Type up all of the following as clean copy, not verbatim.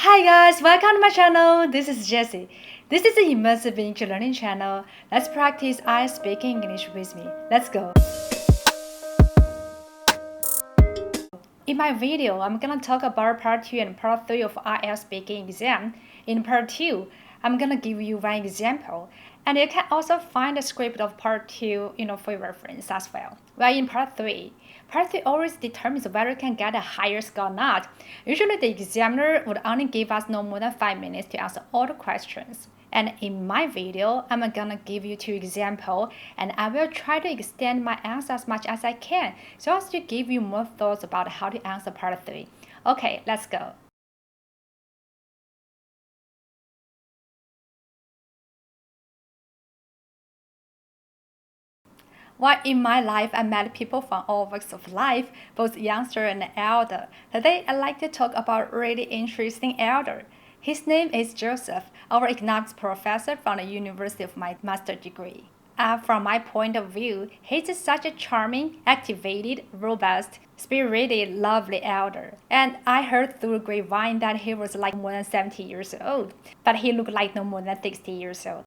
Hi guys, welcome to my channel. This is Jessie. This is an immersive English learning channel. Let's practice IELTS speaking English with me. Let's go. In my video, I'm gonna talk about part 2 and part 3 of IELTS speaking exam. In part 2, I'm gonna give you one example. And you can also find the script of part 2, for your reference as well. While in part 3 always determines whether you can get a higher score or not. Usually the examiner would only give us no more than 5 minutes to answer all the questions. And in my video, I'm gonna give you 2 examples, and I will try to extend my answer as much as I can, so as to give you more thoughts about how to answer part 3. Okay, let's go. While in my life, I met people from all walks of life, both youngster and elder. Today, I'd like to talk about a really interesting elder. His name is Joseph, our economics professor from the university of my master's degree. From my point of view, he's such a charming, activated, robust, spirited, lovely elder. And I heard through grapevine that he was like more than 70 years old, but he looked like no more than 60 years old.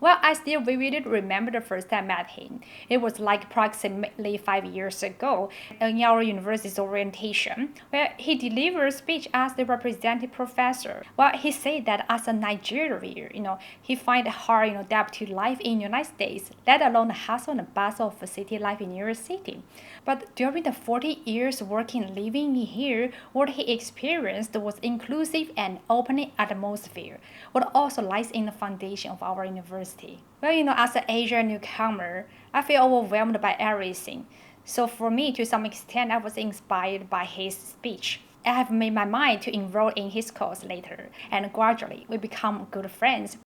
Well, I still vividly remember the first time I met him. It was like approximately 5 years ago in our university's orientation, where he delivered a speech as the representative professor. Well, he said that as a Nigerian, he find it hard, adapt to life in the United States, let alone the hustle and bustle of a city life in New York City. But during the 40 years working and living here, what he experienced was inclusive and opening atmosphere, what also lies in the foundation of our university. Well, as an Asian newcomer, I feel overwhelmed by everything. So for me, to some extent, I was inspired by his speech. I have made my mind to enroll in his course later, and gradually we become good friends.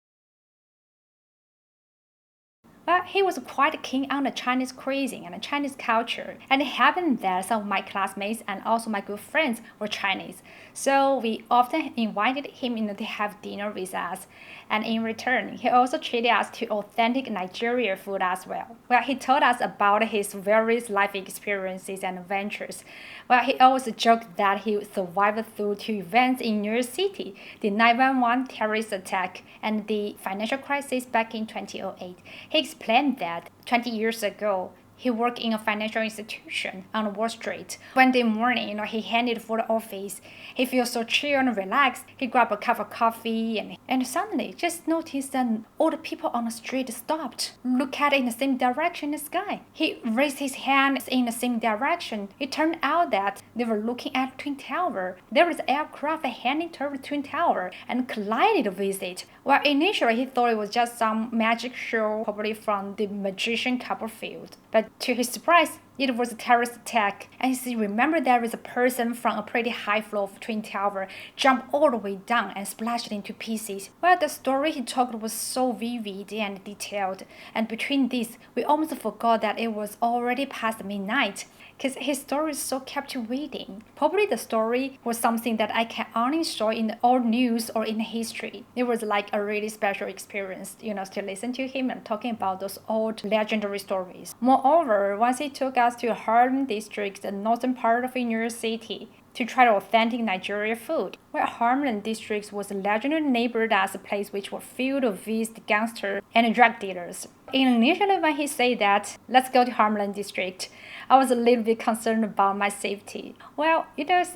But he was quite keen on the Chinese cuisine and the Chinese culture, and it happened that some of my classmates and also my good friends were Chinese. So we often invited him to have dinner with us, and in return, he also treated us to authentic Nigerian food as well. Well, he told us about his various life experiences and adventures. Well, he always joked that he survived through 2 events in New York City, the 9/11 terrorist attack and the financial crisis back in 2008. He explained that 20 years ago, he worked in a financial institution on Wall Street. One day morning, he headed for the office. He feels so chill and relaxed. He grabbed a cup of coffee and suddenly just noticed that all the people on the street stopped, looked at in the same direction as the sky. He raised his hand in the same direction. It turned out that they were looking at Twin Tower. There was an aircraft heading toward the Twin Tower and collided with it. Well, initially he thought it was just some magic show, probably from the magician Copperfield. But to his surprise, it was a terrorist attack, and he remembered there was a person from a pretty high floor of Twin Tower jumped all the way down and splashed into pieces. Well, the story he told was so vivid and detailed, and between these, we almost forgot that it was already past midnight, because his story is so captivating. Probably the story was something that I can only show in the old news or in history. It was like a really special experience, to listen to him and talking about those old legendary stories. Moreover, once he took us to Harlem District, the northern part of New York City, to try authentic Nigerian food. Where Harlem District was a legendary neighborhood as a place which was filled with gangsters and drug dealers. Initially, when he said that, let's go to Harlem District, I was a little bit concerned about my safety. Well,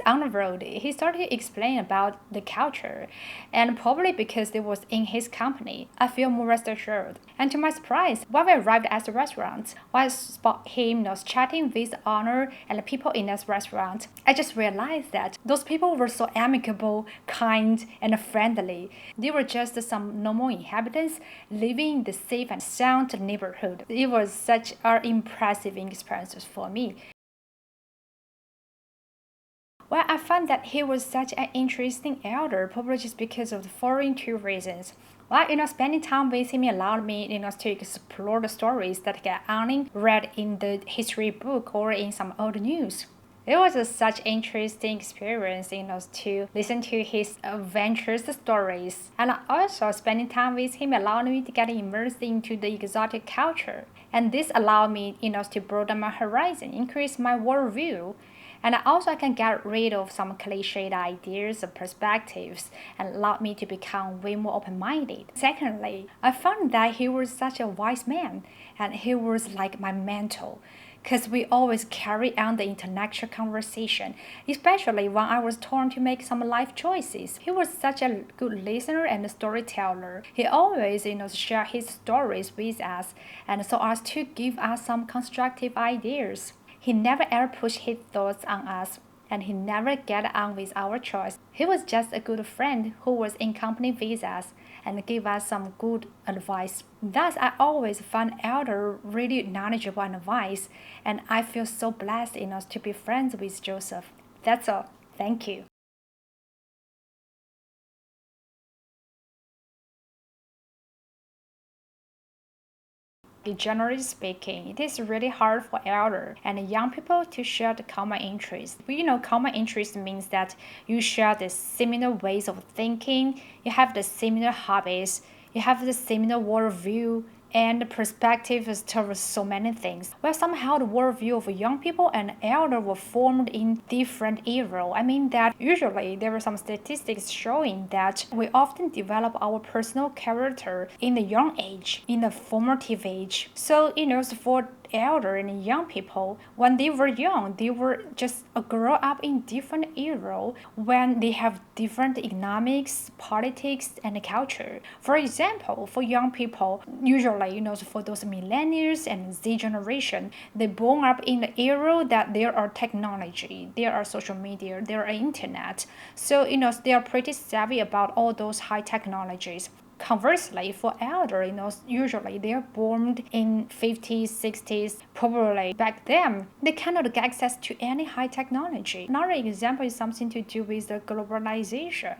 on the road, he started to explain about the culture, and probably because it was in his company, I feel more rest assured. And to my surprise, when we arrived at the restaurant, when I spot him chatting with the owner and the people in this restaurant, I just realized that those people were so amicable, kind, and friendly. They were just some normal inhabitants living in the safe and sound neighborhood. It was such an impressive experience for me. Well, I found that he was such an interesting elder, probably just because of the following 2 reasons. Well, spending time with him allowed me, to explore the stories that I only read in the history book or in some old news. It was such interesting experience, to listen to his adventures stories. And also spending time with him allowed me to get immersed into the exotic culture. And this allowed me, to broaden my horizon, increase my worldview, And also I can get rid of some cliched ideas and perspectives and allowed me to become way more open-minded. Secondly, I found that he was such a wise man and he was like my mentor, because we always carry on the intellectual conversation, especially when I was torn to make some life choices. He was such a good listener and storyteller. He always, share his stories with us, and so as to give us some constructive ideas. He never ever pushed his thoughts on us, and he never get on with our choice. He was just a good friend who was in company with us and gave us some good advice. Thus, I always found Elder really knowledgeable and wise, and I feel so blessed to be friends with Joseph. That's all. Thank you. Generally speaking, it is really hard for elder and young people to share the common interest. Common interest means that you share the similar ways of thinking, you have the similar hobbies, you have the similar worldview, and perspectives towards so many things. Well, somehow the worldview of young people and elder were formed in different era. I mean that usually there are some statistics showing that we often develop our personal character in the young age, in the formative age. So, for elder and young people, when they were young, they were just grow up in different era when they have different economics, politics, and culture. For example, for young people, usually, for those millennials and Z generation, they born up in the era that there are technology, there are social media, there are internet. So, they are pretty savvy about all those high technologies. Conversely, for elder, usually they're born in 50s, 60s, probably back then, they cannot get access to any high technology. Another example is something to do with the globalization.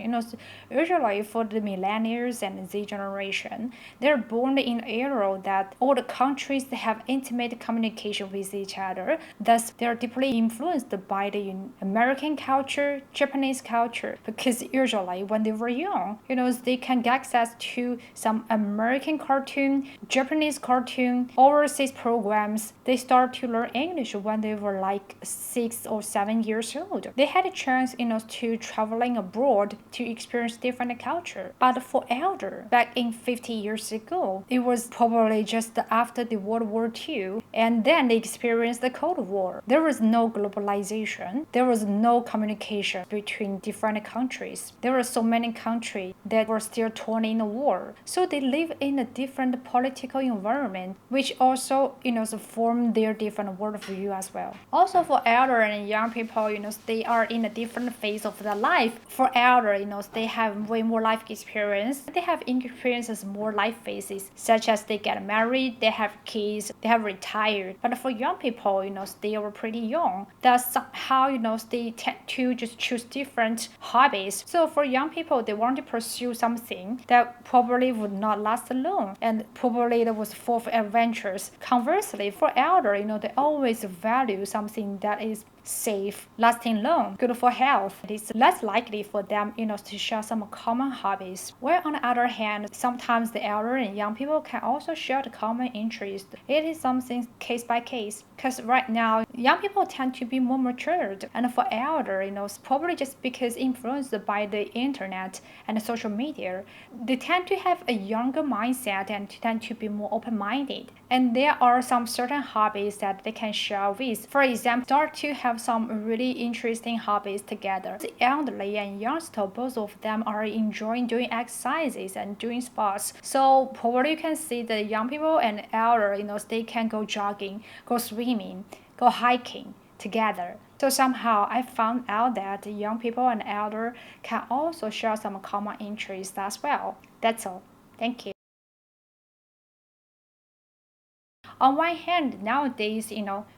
Usually for the millennials and Z generation, they're born in an era that all the countries have intimate communication with each other. Thus, they're deeply influenced by the American culture, Japanese culture, because usually when they were young, they can get access to some American cartoon, Japanese cartoon, overseas programs. They start to learn English when they were like 6 or 7 years old. They had a chance, to traveling abroad to experience different culture. But for elder, back in 50 years ago, it was probably just after the World War II, and then they experienced the Cold War. There was no globalization. There was no communication between different countries. There were so many countries that were still torn in the war. So they live in a different political environment, which also, form their different worldview as well. Also for elder and young people, they are in a different phase of their life. For elder, they have way more life experience. They have experiences more life phases, such as they get married, they have kids, they have retired. But for young people, they are pretty young. Thus somehow, they tend to just choose different hobbies. So for young people, they want to pursue something that probably would not last long, and probably that was full of adventures. Conversely, for elder, they always value something that is safe, lasting long, good for health. It is less likely for them, to share some common hobbies. Where on the other hand, sometimes the elder and young people can also share the common interest. It is something case by case. Because right now, young people tend to be more matured, and for elder, probably just because influenced by the internet and social media, they tend to have a younger mindset and tend to be more open-minded. And there are some certain hobbies that they can share with. For example, start to have some really interesting hobbies together. The elderly and youngster, both of them are enjoying doing exercises and doing sports. So probably you can see the young people and elder, they can go jogging, go swimming, go hiking together. So somehow I found out that the young people and elder can also share some common interests as well. That's all. Thank you. On one hand, nowadays,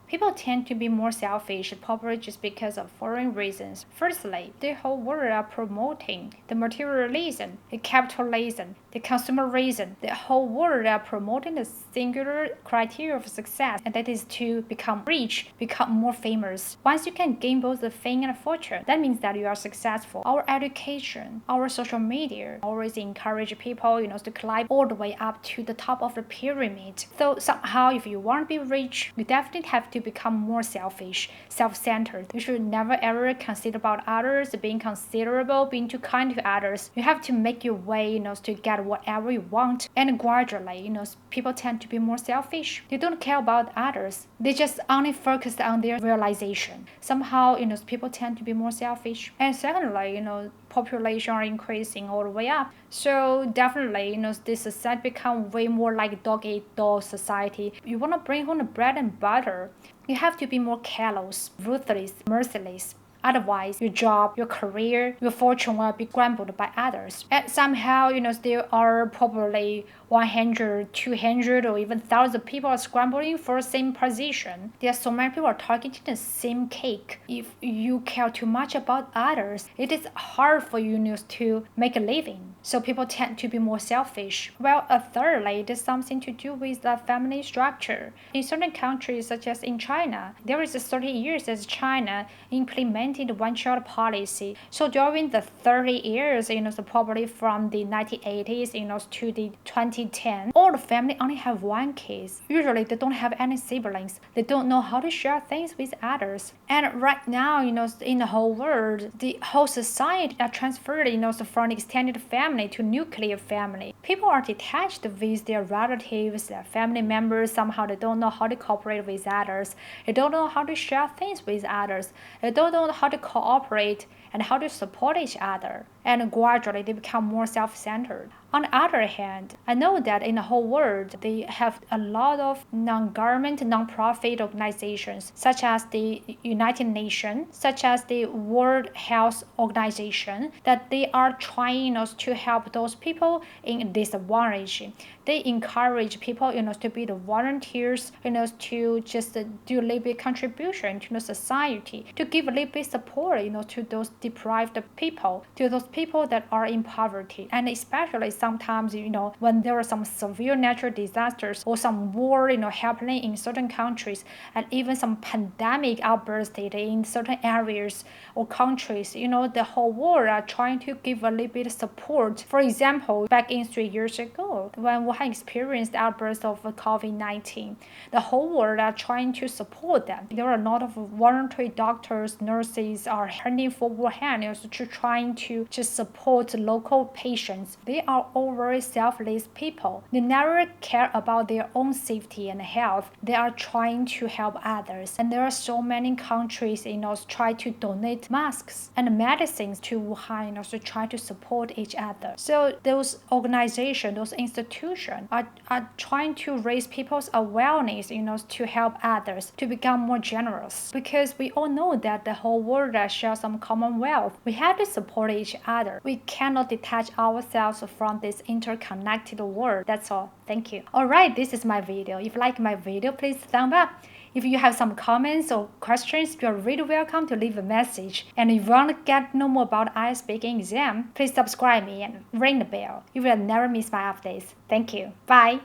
people tend to be more selfish, probably just because of foreign reasons. Firstly, the whole world are promoting the materialism, the capitalism, the consumerism. The whole world are promoting the singular criteria of success, and that is to become rich, become more famous. Once you can gain both the fame and fortune, that means that you are successful. Our education, our social media always encourage people, to climb all the way up to the top of the pyramid. So somehow, somehow, if you want to be rich, you definitely have to become more selfish, self-centered. You should never ever consider about others, being considerable, being too kind to others. You have to make your way, to get whatever you want. And gradually, people tend to be more selfish. They don't care about others. They just only focus on their realization. Somehow, people tend to be more selfish. And secondly, population are increasing all the way up. So definitely, this society become way more like dog-eat-dog society. You want to bring home the bread and butter, you have to be more callous, ruthless, merciless. Otherwise, your job, your career, your fortune will be grumbled by others. And somehow, there are probably 100, 200, or even 1,000 people are scrambling for the same position. There are so many people targeting the same cake. If you care too much about others, it is hard for you to make a living. So people tend to be more selfish. Well, thirdly, it is something to do with the family structure. In certain countries, such as in China, there is 30 years as China implemented the one-child policy. So during the 30 years, so probably from the 1980s, to the 2010, all the family only have one kid. Usually, they don't have any siblings. They don't know how to share things with others. And right now, in the whole world, the whole society are transferred, from extended family to nuclear family. People are detached with their relatives, their family members. Somehow, they don't know how to cooperate with others. They don't know how to share things with others. They don't know how to cooperate and how to support each other. And gradually, they become more self-centered. On the other hand, I know that in the whole world, they have a lot of non-government, non-profit organizations, such as the United Nations, such as the World Health Organization, that they are trying to help those people in disadvantage. They encourage people, to be the volunteers, to just do a little bit contribution to the society, to give a little bit support, to those deprived people, to those people that are in poverty. And especially sometimes, when there are some severe natural disasters or some war, happening in certain countries, and even some pandemic outbursts in certain areas or countries, the whole world are trying to give a little bit of support. For example, back in 3 years ago, when Wuhan experienced the outburst of COVID-19, the whole world are trying to support them. There are a lot of voluntary doctors, nurses are handing for Wuhan, to trying to just support local patients. They are all very selfless people. They never care about their own safety and health. They are trying to help others. And there are so many countries, try to donate masks and medicines to Wuhan, to try to support each other. So those organizations, those institutions are trying to raise people's awareness, to help others, to become more generous. Because we all know that the whole world shares some common wealth. We have to support each other. We cannot detach ourselves from this interconnected world. That's all. Thank you. Alright, this is my video. If you like my video, please thumb up. If you have some comments or questions, you are really welcome to leave a message. And if you want to get know more about IELTS speaking exam, please subscribe me and ring the bell. You will never miss my updates. Thank you. Bye.